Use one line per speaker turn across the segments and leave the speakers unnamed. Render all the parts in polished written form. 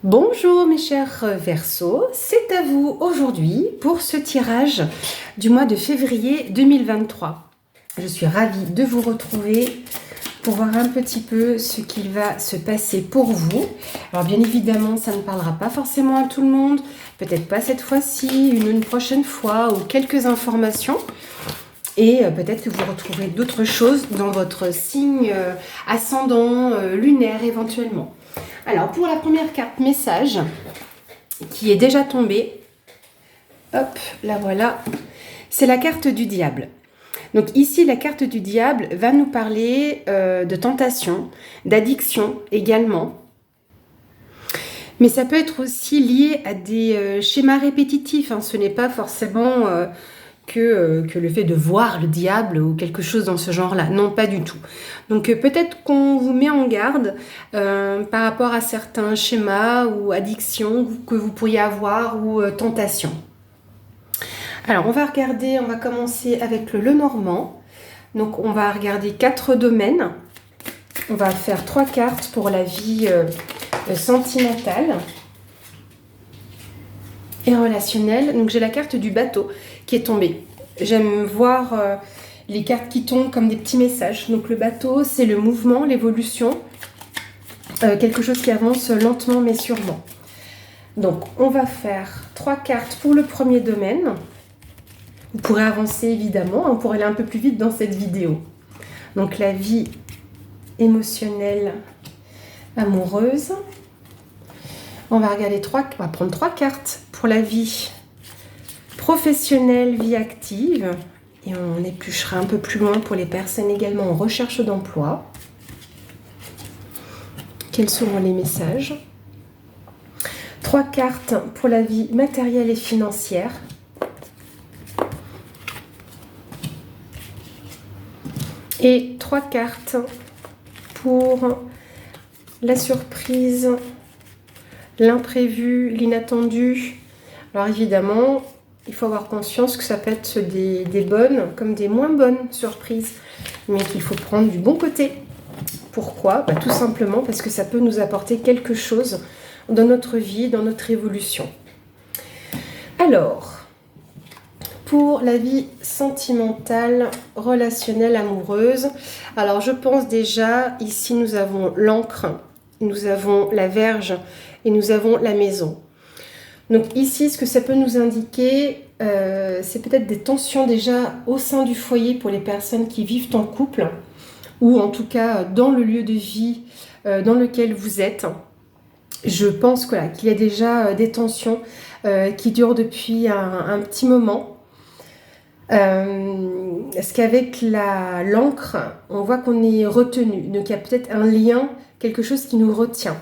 Bonjour mes chers Verseaux, c'est à vous aujourd'hui pour ce tirage du mois de février 2023. Je suis ravie de vous retrouver pour voir un petit peu ce qu'il va se passer pour vous. Alors bien évidemment, ça ne parlera pas forcément à tout le monde, peut-être pas cette fois-ci, une prochaine fois ou quelques informations. Et peut-être que vous retrouverez d'autres choses dans votre signe ascendant, lunaire éventuellement. Alors, pour la première carte message, qui est déjà tombée, hop, la voilà, c'est la carte du diable. Donc ici, la carte du diable va nous parler de tentation, d'addiction également. Mais ça peut être aussi lié à des schémas répétitifs, hein. Ce n'est pas forcément que le fait de voir le diable ou quelque chose dans ce genre-là. Non, pas du tout. Donc peut-être qu'on vous met en garde par rapport à certains schémas ou addictions que vous pourriez avoir ou tentations. Alors on va commencer avec le Lenormand. Donc on va regarder 4 domaines. On va faire 3 cartes pour la vie sentimentale et relationnelle. Donc j'ai la carte du bateau qui est tombée. J'aime voir les cartes qui tombent comme des petits messages. Donc le bateau, c'est le mouvement, l'évolution, quelque chose qui avance lentement mais sûrement. Donc on va faire 3 cartes pour le premier domaine. Vous pourrez avancer évidemment, hein, pour aller un peu plus vite dans cette vidéo. Donc la vie émotionnelle, amoureuse. On va prendre 3 cartes pour la vie professionnelle, vie active. Et on épluchera un peu plus loin pour les personnes également en recherche d'emploi. Quels seront les messages? 3 cartes pour la vie matérielle et financière. Et 3 cartes pour la surprise, l'imprévu, l'inattendu. Alors évidemment, il faut avoir conscience que ça peut être des bonnes comme des moins bonnes surprises, mais qu'il faut prendre du bon côté. Pourquoi? Tout simplement parce que ça peut nous apporter quelque chose dans notre vie, dans notre évolution. Alors, pour la vie sentimentale, relationnelle, amoureuse, alors je pense déjà, ici nous avons l'encre, nous avons la Vierge et nous avons la maison. Donc ici, ce que ça peut nous indiquer, c'est peut-être des tensions déjà au sein du foyer pour les personnes qui vivent en couple, ou en tout cas dans le lieu de vie dans lequel vous êtes. Je pense qu'il y a déjà des tensions qui durent depuis un petit moment. Parce qu'avec l'encre, on voit qu'on est retenu. Donc il y a peut-être un lien, quelque chose qui nous retient.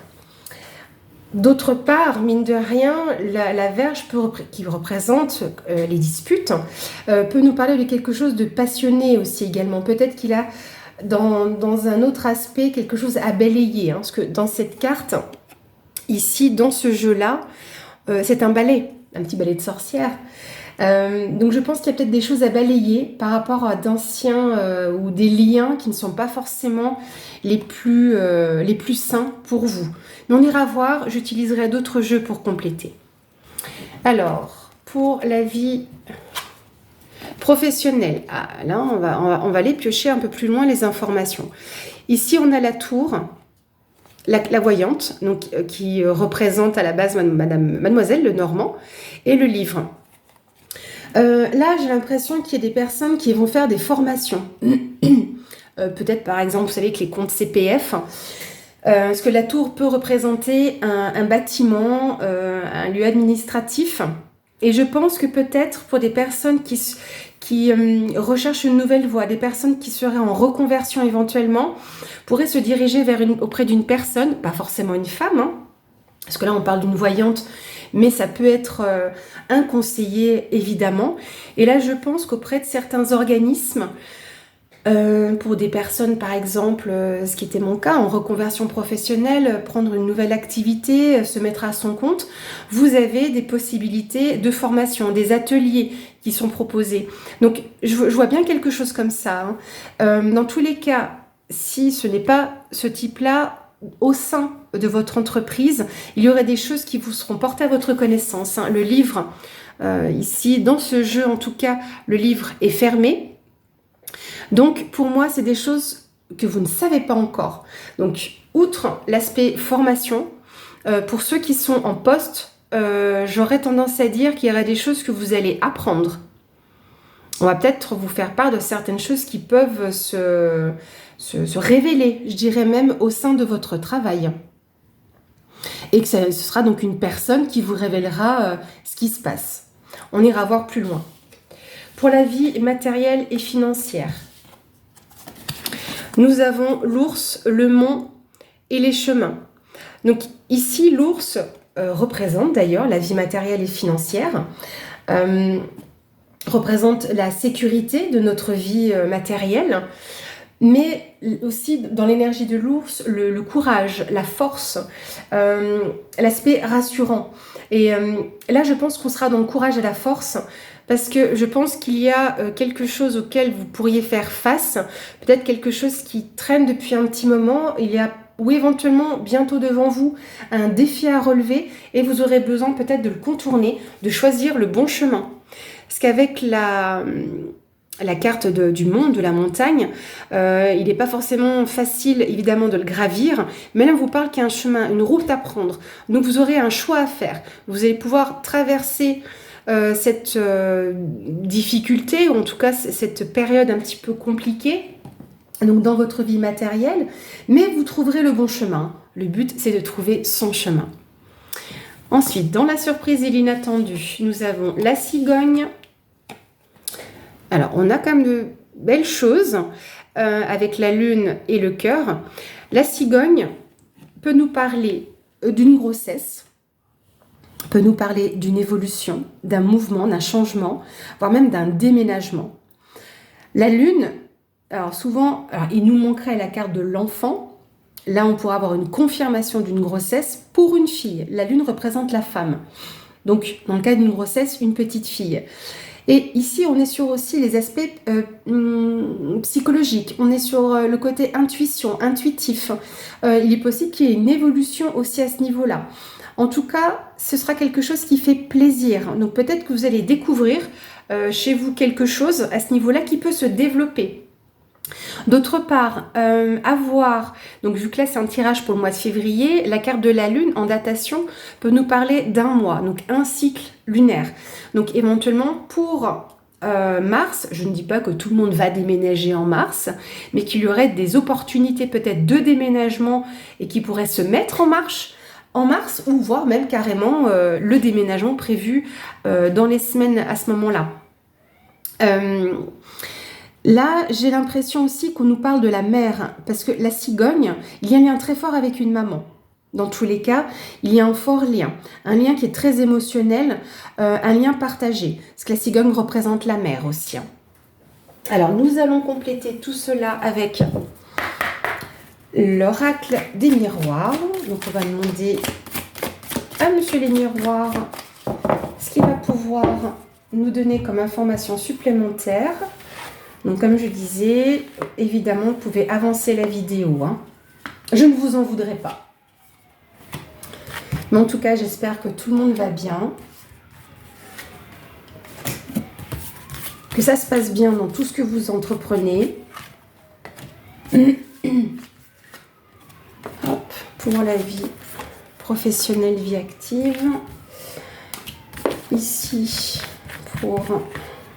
D'autre part, mine de rien, la Vierge qui représente les disputes peut nous parler de quelque chose de passionné aussi également. Peut-être qu'il a dans un autre aspect quelque chose à balayer. Parce que dans cette carte, ici, dans ce jeu-là, c'est un balai, un petit balai de sorcière. Donc je pense qu'il y a peut-être des choses à balayer par rapport à d'anciens ou des liens qui ne sont pas forcément les plus sains pour vous. Mais on ira voir, j'utiliserai d'autres jeux pour compléter. Alors, pour la vie professionnelle, là on va aller piocher un peu plus loin les informations. Ici on a la tour, la voyante, donc, qui représente à la base Mademoiselle Lenormand, et le livre. Là, j'ai l'impression qu'il y a des personnes qui vont faire des formations. Peut-être, par exemple, vous savez que les comptes CPF, parce que la tour peut représenter un bâtiment, un lieu administratif. Et je pense que peut-être pour des personnes qui recherchent une nouvelle voie, des personnes qui seraient en reconversion éventuellement, pourraient se diriger auprès d'une personne, pas forcément une femme, hein, parce que là, on parle d'une voyante, mais ça peut être un conseiller, évidemment. Et là, je pense qu'auprès de certains organismes, pour des personnes, par exemple, ce qui était mon cas, en reconversion professionnelle, prendre une nouvelle activité, se mettre à son compte, vous avez des possibilités de formation, des ateliers qui sont proposés. Donc, je vois bien quelque chose comme ça, hein. Dans tous les cas, si ce n'est pas ce type-là, au sein de votre entreprise, il y aurait des choses qui vous seront portées à votre connaissance. Le livre, ici, dans ce jeu en tout cas, le livre est fermé. Donc pour moi, c'est des choses que vous ne savez pas encore. Donc outre l'aspect formation, pour ceux qui sont en poste, j'aurais tendance à dire qu'il y aura des choses que vous allez apprendre. On va peut-être vous faire part de certaines choses qui peuvent se révéler, je dirais même au sein de votre travail. Et que ce sera donc une personne qui vous révélera ce qui se passe. On ira voir plus loin. Pour la vie matérielle et financière, nous avons l'ours, le mont et les chemins. Donc ici, l'ours représente d'ailleurs la vie matérielle et financière, représente la sécurité de notre vie matérielle, mais aussi dans l'énergie de l'ours, le courage, la force, l'aspect rassurant. Et là, je pense qu'on sera dans le courage et la force, parce que je pense qu'il y a quelque chose auquel vous pourriez faire face, peut-être quelque chose qui traîne depuis un petit moment, il y a ou éventuellement bientôt devant vous un défi à relever et vous aurez besoin peut-être de le contourner, de choisir le bon chemin. Parce qu'avec la carte du monde, de la montagne, il n'est pas forcément facile évidemment de le gravir, mais là on vous parle qu'il y a un chemin, une route à prendre. Donc vous aurez un choix à faire. Vous allez pouvoir traverser cette difficulté, ou en tout cas cette période un petit peu compliquée, donc dans votre vie matérielle, mais vous trouverez le bon chemin. Le but, c'est de trouver son chemin. Ensuite, dans la surprise et l'inattendu, nous avons la cigogne. Alors, on a quand même de belles choses avec la lune et le cœur. La cigogne peut nous parler d'une grossesse, peut nous parler d'une évolution, d'un mouvement, d'un changement, voire même d'un déménagement. La lune, alors souvent, il nous manquerait la carte de l'enfant. Là, on pourrait avoir une confirmation d'une grossesse pour une fille. La lune représente la femme. Donc, dans le cas d'une grossesse, une petite fille. Et ici, on est sur aussi les aspects psychologiques. On est sur le côté intuition, intuitif. Il est possible qu'il y ait une évolution aussi à ce niveau-là. En tout cas, ce sera quelque chose qui fait plaisir. Donc, peut-être que vous allez découvrir chez vous quelque chose à ce niveau-là qui peut se développer. D'autre part, avoir, donc vu que là c'est un tirage pour le mois de février, la carte de la lune en datation peut nous parler d'un mois, donc un cycle lunaire. Donc éventuellement pour mars, je ne dis pas que tout le monde va déménager en mars, mais qu'il y aurait des opportunités peut-être de déménagement et qui pourraient se mettre en marche en mars, ou voire même carrément le déménagement prévu dans les semaines à ce moment-là. Là, j'ai l'impression aussi qu'on nous parle de la mère, parce que la cigogne, il y a un lien très fort avec une maman. Dans tous les cas, il y a un fort lien. Un lien qui est très émotionnel, un lien partagé. Parce que la cigogne représente la mère aussi. Alors, nous allons compléter tout cela avec l'oracle des miroirs. Donc, on va demander à Monsieur les miroirs ce qu'il va pouvoir nous donner comme information supplémentaire. Donc, comme je disais, évidemment, vous pouvez avancer la vidéo. Je ne vous en voudrais pas. Mais en tout cas, j'espère que tout le monde va bien. Que ça se passe bien dans tout ce que vous entreprenez. Hop, pour la vie professionnelle, vie active. Ici, pour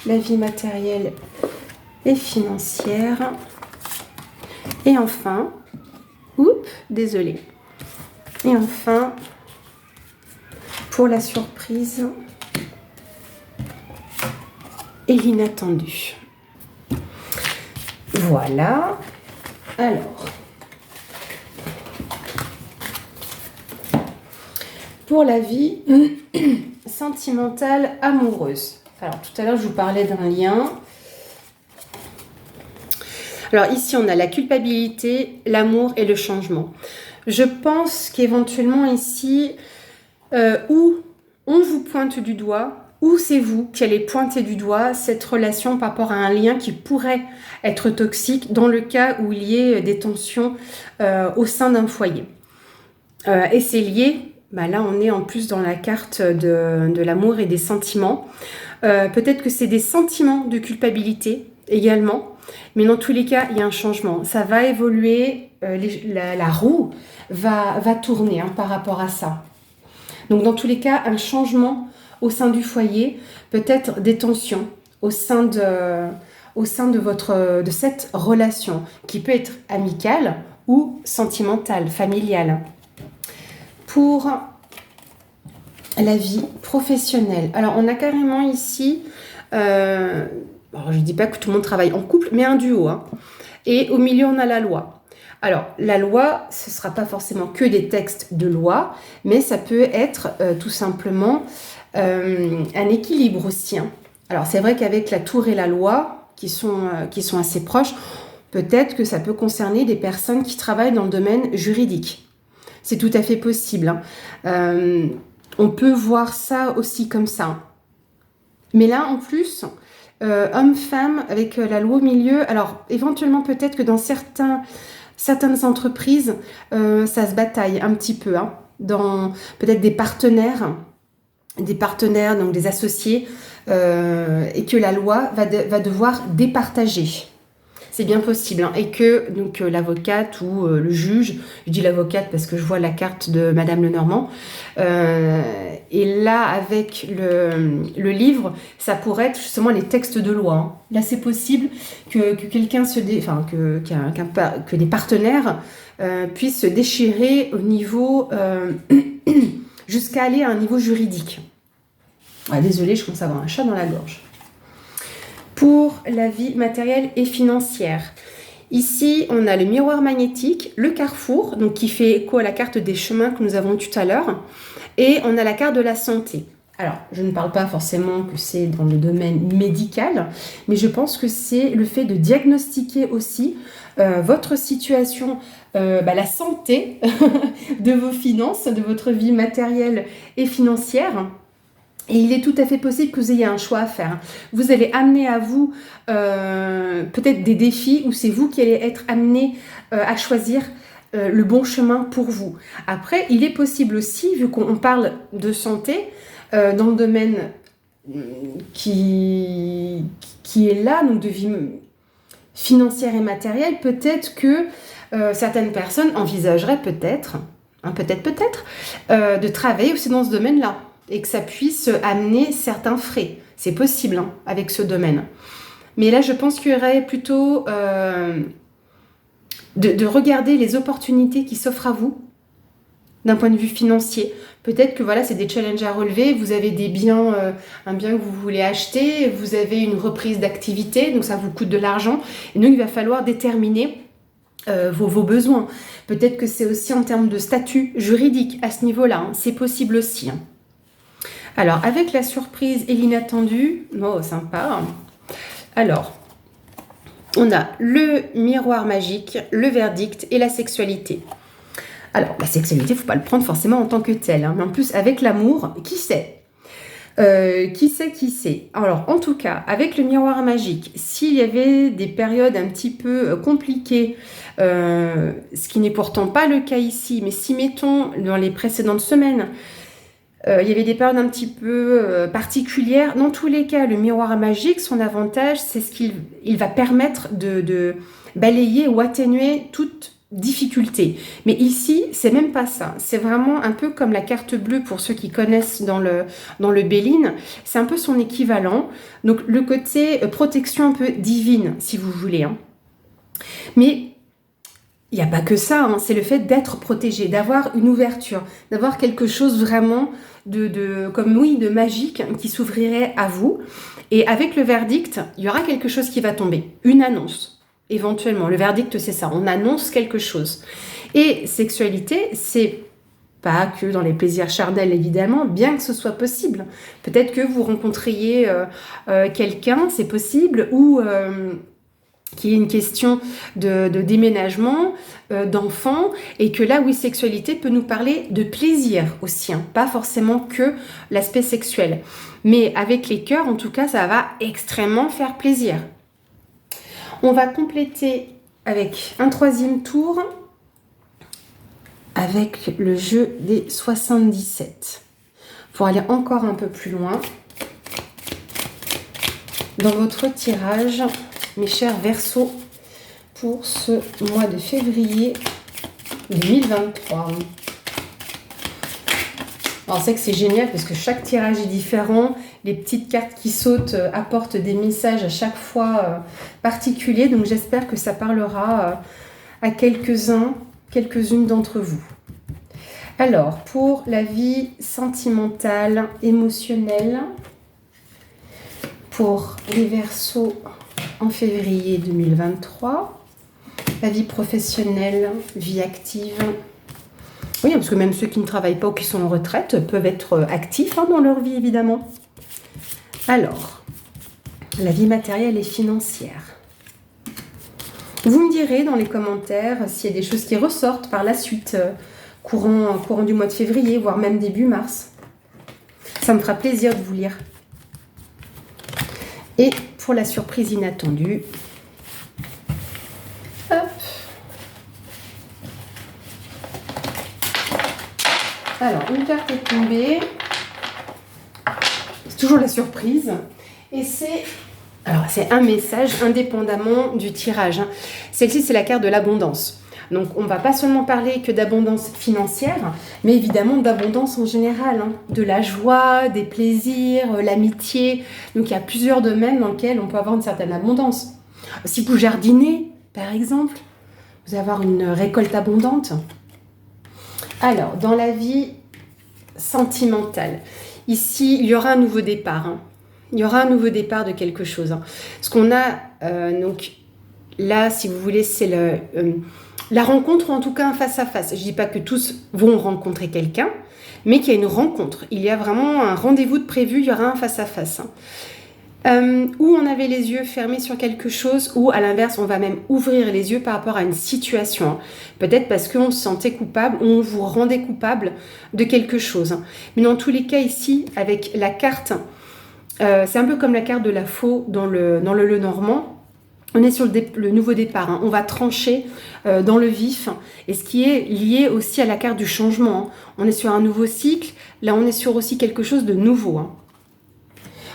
la vie matérielle et financière. Et enfin, désolée. Et enfin, pour la surprise et l'inattendu. Voilà. Alors, pour la vie sentimentale amoureuse. Alors, tout à l'heure, je vous parlais d'un lien. Alors ici, on a la culpabilité, l'amour et le changement. Je pense qu'éventuellement ici, où on vous pointe du doigt, ou c'est vous qui allez pointer du doigt cette relation par rapport à un lien qui pourrait être toxique dans le cas où il y ait des tensions au sein d'un foyer. Et c'est lié, là on est en plus dans la carte de l'amour et des sentiments. Peut-être que c'est des sentiments de culpabilité également, mais dans tous les cas, il y a un changement. Ça va évoluer, la roue va tourner par rapport à ça. Donc dans tous les cas, un changement au sein du foyer, peut-être des tensions au sein de cette relation qui peut être amicale ou sentimentale, familiale. Pour la vie professionnelle, alors on a carrément ici, alors je ne dis pas que tout le monde travaille en couple, mais un duo, et au milieu on a la loi. Alors, la loi, ce ne sera pas forcément que des textes de loi, mais ça peut être tout simplement un équilibre aussi. Alors, c'est vrai qu'avec la tour et la loi, qui sont assez proches, peut-être que ça peut concerner des personnes qui travaillent dans le domaine juridique. C'est tout à fait possible. On peut voir ça aussi comme ça. Mais là, en plus, homme-femme, avec la loi au milieu, alors éventuellement peut-être que dans certaines entreprises, ça se bataille un petit peu, dans peut-être des partenaires, donc des associés, et que la loi va devoir départager. C'est bien possible, et que donc l'avocate ou le juge, je dis l'avocate parce que je vois la carte de Madame Lenormand, et là avec le livre, ça pourrait être justement les textes de loi. Là, c'est possible que quelqu'un que des partenaires puissent se déchirer au niveau jusqu'à aller à un niveau juridique. Désolée, je commence à avoir un chat dans la gorge. Pour la vie matérielle et financière. Ici, on a le miroir magnétique, le carrefour, donc qui fait écho à la carte des chemins que nous avons tout à l'heure, et on a la carte de la santé. Alors, je ne parle pas forcément que c'est dans le domaine médical, mais je pense que c'est le fait de diagnostiquer aussi votre situation, la santé de vos finances, de votre vie matérielle et financière. Et il est tout à fait possible que vous ayez un choix à faire. Vous allez amener à vous peut-être des défis où c'est vous qui allez être amené à choisir le bon chemin pour vous. Après, il est possible aussi, vu qu'on parle de santé, dans le domaine qui est là, donc de vie financière et matérielle, peut-être que certaines personnes envisageraient peut-être de travailler aussi dans ce domaine-là, et que ça puisse amener certains frais. C'est possible avec ce domaine. Mais là, je pense qu'il y aurait plutôt de regarder les opportunités qui s'offrent à vous d'un point de vue financier. Peut-être que c'est des challenges à relever. Vous avez des biens, un bien que vous voulez acheter, vous avez une reprise d'activité, donc ça vous coûte de l'argent. Et donc, il va falloir déterminer vos besoins. Peut-être que c'est aussi en termes de statut juridique à ce niveau-là. C'est possible aussi. Alors, avec la surprise et l'inattendu, sympa. Alors, on a le miroir magique, le verdict et la sexualité. Alors, la sexualité, il ne faut pas le prendre forcément en tant que tel, mais en plus, avec l'amour, qui sait ? Qui sait ? Alors, en tout cas, avec le miroir magique, s'il y avait des périodes un petit peu compliquées, ce qui n'est pourtant pas le cas ici, mais si, mettons, dans les précédentes semaines, il y avait des périodes un petit peu particulières. Dans tous les cas, le miroir magique, son avantage, c'est ce qu'il va permettre de balayer ou atténuer toute difficulté. Mais ici, c'est même pas ça. C'est vraiment un peu comme la carte bleue pour ceux qui connaissent dans le Béline. C'est un peu son équivalent. Donc, le côté protection un peu divine, si vous voulez. Mais il n'y a pas que ça, c'est le fait d'être protégé, d'avoir une ouverture, d'avoir quelque chose vraiment de magique qui s'ouvrirait à vous. Et avec le verdict, il y aura quelque chose qui va tomber, une annonce, éventuellement. Le verdict, c'est ça, on annonce quelque chose. Et sexualité, c'est pas que dans les plaisirs charnels, évidemment, bien que ce soit possible. Peut-être que vous rencontriez quelqu'un, c'est possible, ou qu'il y ait une question de déménagement, d'enfants, et que là, oui, sexualité peut nous parler de plaisir aussi, pas forcément que l'aspect sexuel. Mais avec les cœurs, en tout cas, ça va extrêmement faire plaisir. On va compléter avec un troisième tour avec le jeu des 77. Pour aller encore un peu plus loin dans votre tirage, mes chers Verseaux, pour ce mois de février 2023. Alors c'est que c'est génial parce que chaque tirage est différent. Les petites cartes qui sautent apportent des messages à chaque fois particuliers. Donc j'espère que ça parlera à quelques-unes d'entre vous. Alors, pour la vie sentimentale, émotionnelle, pour les Verseaux en février 2023, la vie professionnelle, vie active. Oui, parce que même ceux qui ne travaillent pas ou qui sont en retraite peuvent être actifs dans leur vie, évidemment. Alors, la vie matérielle et financière. Vous me direz dans les commentaires s'il y a des choses qui ressortent par la suite, courant du mois de février, voire même début mars. Ça me fera plaisir de vous lire. Et pour la surprise inattendue, hop. Alors, une carte est tombée. C'est toujours la surprise. Et c'est un message indépendamment du tirage. Celle-ci, c'est la carte de l'abondance. Donc, on ne va pas seulement parler que d'abondance financière, mais évidemment d'abondance en général. De la joie, des plaisirs, l'amitié. Donc, il y a plusieurs domaines dans lesquels on peut avoir une certaine abondance. Si vous jardinez, par exemple, vous allez avoir une récolte abondante. Alors, dans la vie sentimentale, ici, il y aura un nouveau départ. Il y aura un nouveau départ de quelque chose. Ce qu'on a, donc, là, si vous voulez, c'est la rencontre, ou en tout cas un face-à-face. Je ne dis pas que tous vont rencontrer quelqu'un, mais qu'il y a une rencontre. Il y a vraiment un rendez-vous de prévu, il y aura un face-à-face. Où on avait les yeux fermés sur quelque chose, ou à l'inverse, on va même ouvrir les yeux par rapport à une situation. Peut-être parce qu'on se sentait coupable, ou on vous rendait coupable de quelque chose. Mais dans tous les cas, ici, avec la carte, c'est un peu comme la carte de la faux dans le Lenormand. On est sur le nouveau départ. On va trancher dans le vif. Et ce qui est lié aussi à la carte du changement. On est sur un nouveau cycle. Là, on est sur aussi quelque chose de nouveau.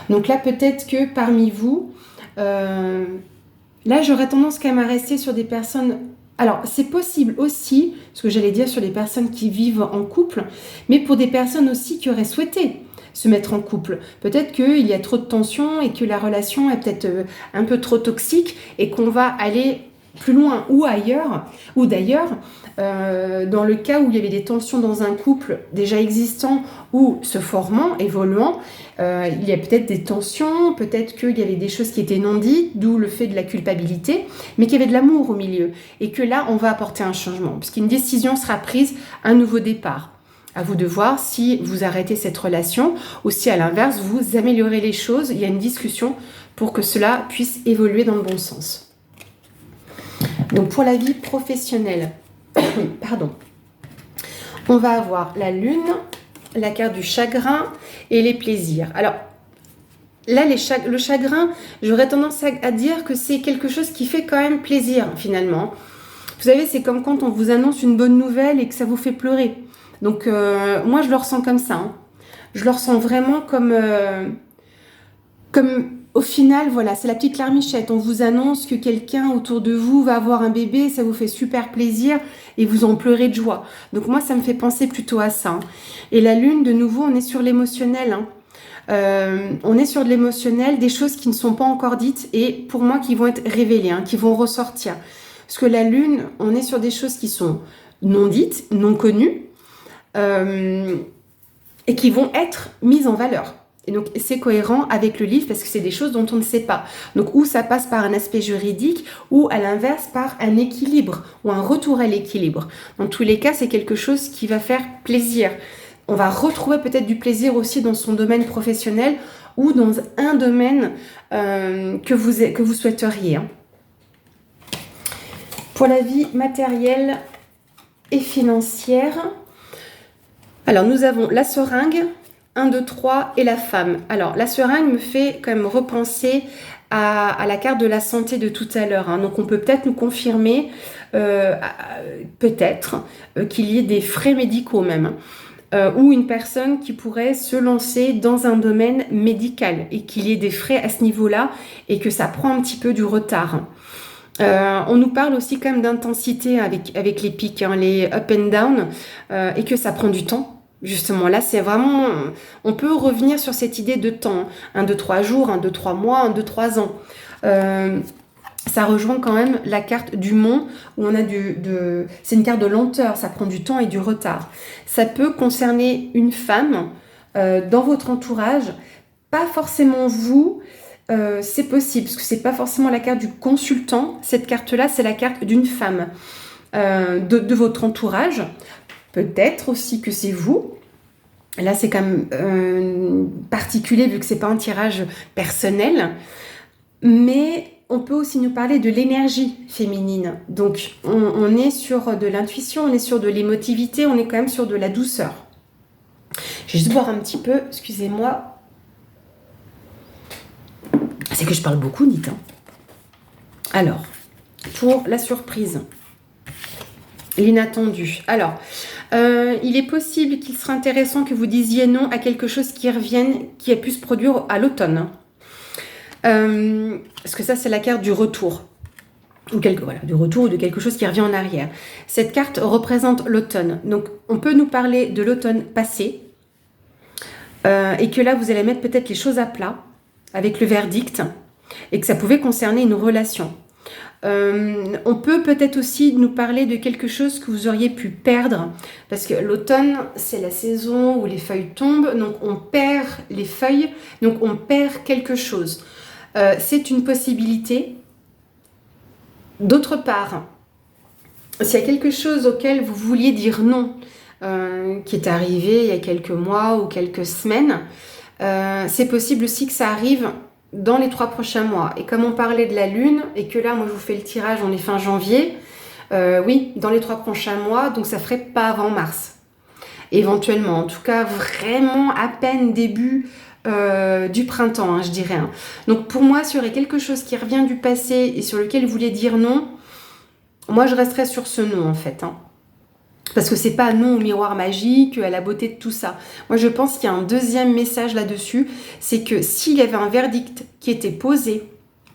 Donc là, peut-être que parmi vous, là, j'aurais tendance quand même à rester sur des personnes... Alors, c'est possible aussi, ce que j'allais dire sur les personnes qui vivent en couple, mais pour des personnes aussi qui auraient souhaité se mettre en couple. Peut-être qu'il y a trop de tension et que la relation est peut-être un peu trop toxique et qu'on va aller plus loin ou ailleurs, ou d'ailleurs, dans le cas où il y avait des tensions dans un couple déjà existant ou se formant, évoluant, il y a peut-être des tensions, peut-être qu'il y avait des choses qui étaient non dites, d'où le fait de la culpabilité, mais qu'il y avait de l'amour au milieu. Et que là, on va apporter un changement, puisqu'une décision sera prise, un nouveau départ. À vous de voir si vous arrêtez cette relation ou si à l'inverse, vous améliorez les choses. Il y a une discussion pour que cela puisse évoluer dans le bon sens. Donc pour la vie professionnelle, pardon, on va avoir la lune, la carte du chagrin et les plaisirs. Alors là, le chagrin, j'aurais tendance à dire que c'est quelque chose qui fait quand même plaisir finalement. Vous savez, c'est comme quand on vous annonce une bonne nouvelle et que ça vous fait pleurer. Donc, moi, je le ressens comme ça. Je le ressens vraiment comme au final, voilà, c'est la petite larmichette. On vous annonce que quelqu'un autour de vous va avoir un bébé, ça vous fait super plaisir et vous en pleurez de joie. Donc, moi, ça me fait penser plutôt à ça. Et la lune, de nouveau, on est sur l'émotionnel. On est sur de l'émotionnel, des choses qui ne sont pas encore dites et pour moi, qui vont être révélées, qui vont ressortir. Parce que la lune, on est sur des choses qui sont non dites, non connues, et qui vont être mises en valeur. Et donc, c'est cohérent avec le livre parce que c'est des choses dont on ne sait pas. Donc, ou ça passe par un aspect juridique ou à l'inverse par un équilibre ou un retour à l'équilibre. Dans tous les cas, c'est quelque chose qui va faire plaisir. On va retrouver peut-être du plaisir aussi dans son domaine professionnel ou dans un domaine que vous souhaiteriez. Pour la vie matérielle et financière, alors nous avons la seringue 1, 2, 3 et la femme. Alors, la seringue me fait quand même repenser à la carte de la santé de tout à l'heure. Hein. Donc, on peut peut-être nous confirmer, peut-être, qu'il y ait des frais médicaux même. Ou une personne qui pourrait se lancer dans un domaine médical et qu'il y ait des frais à ce niveau-là et que ça prend un petit peu du retard. On nous parle aussi quand même d'intensité avec les pics, hein, les up and down, et que ça prend du temps. Justement, là, c'est vraiment... On peut revenir sur cette idée de temps. 1, 2, 3 jours, 1, 2, 3 mois, 1, 2, 3 ans. Ça rejoint quand même la carte du mont où on a c'est une carte de lenteur, ça prend du temps et du retard. Ça peut concerner une femme dans votre entourage, pas forcément vous, c'est possible, parce que c'est pas forcément la carte du consultant. Cette carte-là, c'est la carte d'une femme de votre entourage. Peut-être aussi que c'est vous. Là, c'est quand même particulier vu que c'est pas un tirage personnel. Mais on peut aussi nous parler de l'énergie féminine. Donc, on est sur de l'intuition, on est sur de l'émotivité, on est quand même sur de la douceur. Je vais juste boire un petit peu, excusez-moi. C'est que je parle beaucoup, dites. Hein. Alors, pour la surprise, l'inattendu. Alors, il est possible qu'il serait intéressant que vous disiez non à quelque chose qui revienne, qui a pu se produire à l'automne. Parce que ça, c'est la carte du retour. Du retour ou de quelque chose qui revient en arrière. Cette carte représente l'automne. Donc, on peut nous parler de l'automne passé. Et que là, vous allez mettre peut-être les choses à plat avec le verdict. Et que ça pouvait concerner une relation. On peut peut-être aussi nous parler de quelque chose que vous auriez pu perdre. Parce que l'automne, c'est la saison où les feuilles tombent. Donc, on perd les feuilles. Donc, on perd quelque chose. C'est une possibilité. D'autre part, s'il y a quelque chose auquel vous vouliez dire non, qui est arrivé il y a quelques mois ou quelques semaines, c'est possible aussi que ça arrive dans les 3 prochains mois. Et comme on parlait de la lune, et que là, moi, je vous fais le tirage, on est fin janvier, oui, dans les 3 prochains mois, donc ça ferait pas avant mars. Éventuellement, en tout cas, vraiment à peine début du printemps, hein, je dirais. Hein. Donc pour moi, s'il y aurait quelque chose qui revient du passé et sur lequel vous voulez dire non, moi je resterais sur ce non en fait. Hein. Parce que c'est pas non au miroir magique, à la beauté de tout ça. Moi je pense qu'il y a un deuxième message là-dessus, c'est que s'il y avait un verdict qui était posé,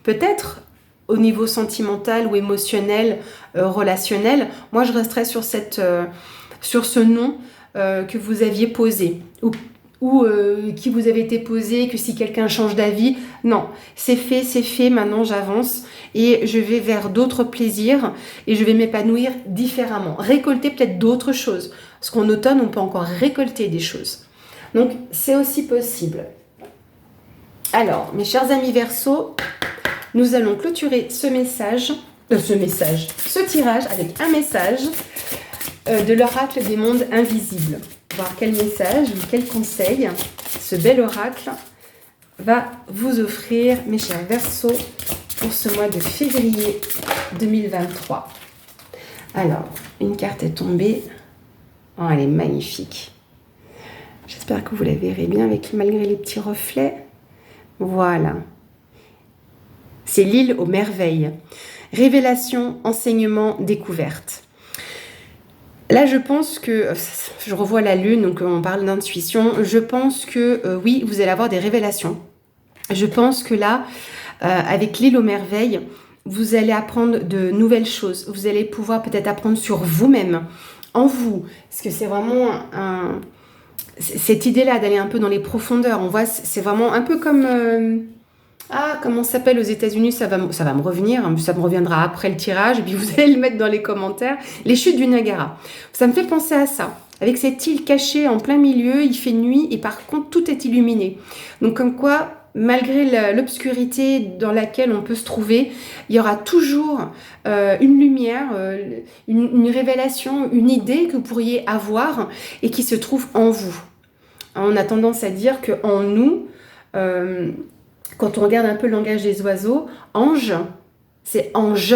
peut-être au niveau sentimental ou émotionnel, relationnel, moi je resterais sur ce non que vous aviez posé. Ou qui vous avait été posé, que si quelqu'un change d'avis. Non, c'est fait, maintenant j'avance et je vais vers d'autres plaisirs et je vais m'épanouir différemment. Récolter peut-être d'autres choses. Parce qu'en automne, on peut encore récolter des choses. Donc, c'est aussi possible. Alors, mes chers amis Verseau, nous allons clôturer ce tirage avec un message de l'oracle des mondes invisibles. Voir quel message ou quel conseil ce bel oracle va vous offrir, mes chers Verseaux, pour ce mois de février 2023. Alors, une carte est tombée. Oh, elle est magnifique. J'espère que vous la verrez bien malgré les petits reflets. Voilà. C'est l'île aux merveilles. Révélation, enseignement, découverte. Là, je pense que, je revois la lune, donc on parle d'intuition, je pense que oui, vous allez avoir des révélations. Je pense que là, avec l'île aux merveilles, vous allez apprendre de nouvelles choses. Vous allez pouvoir peut-être apprendre sur vous-même, en vous, parce que c'est vraiment cette idée-là d'aller un peu dans les profondeurs. On voit, c'est vraiment un peu comme... comment ça s'appelle aux États-Unis, ça va me revenir, ça me reviendra après le tirage, et puis vous allez le mettre dans les commentaires. Les chutes du Niagara. Ça me fait penser à ça. Avec cette île cachée en plein milieu, il fait nuit, et par contre, tout est illuminé. Donc, comme quoi, malgré l'obscurité dans laquelle on peut se trouver, il y aura toujours une lumière, une révélation, une idée que vous pourriez avoir, et qui se trouve en vous. On a tendance à dire qu'en nous... quand on regarde un peu le langage des oiseaux, ange, c'est ange.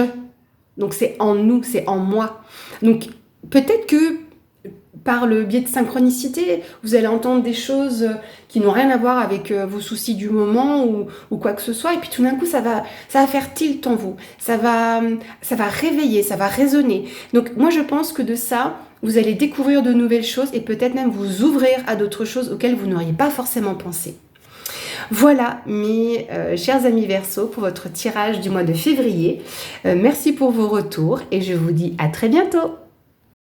Donc c'est en nous, c'est en moi. Donc peut-être que par le biais de synchronicité, vous allez entendre des choses qui n'ont rien à voir avec vos soucis du moment ou quoi que ce soit. Et puis tout d'un coup, ça va faire tilt en vous. Ça va réveiller, ça va résonner. Donc moi, je pense que de ça, vous allez découvrir de nouvelles choses et peut-être même vous ouvrir à d'autres choses auxquelles vous n'auriez pas forcément pensé. Voilà mes chers amis Verseau pour votre tirage du mois de février. Merci pour vos retours et je vous dis à très bientôt.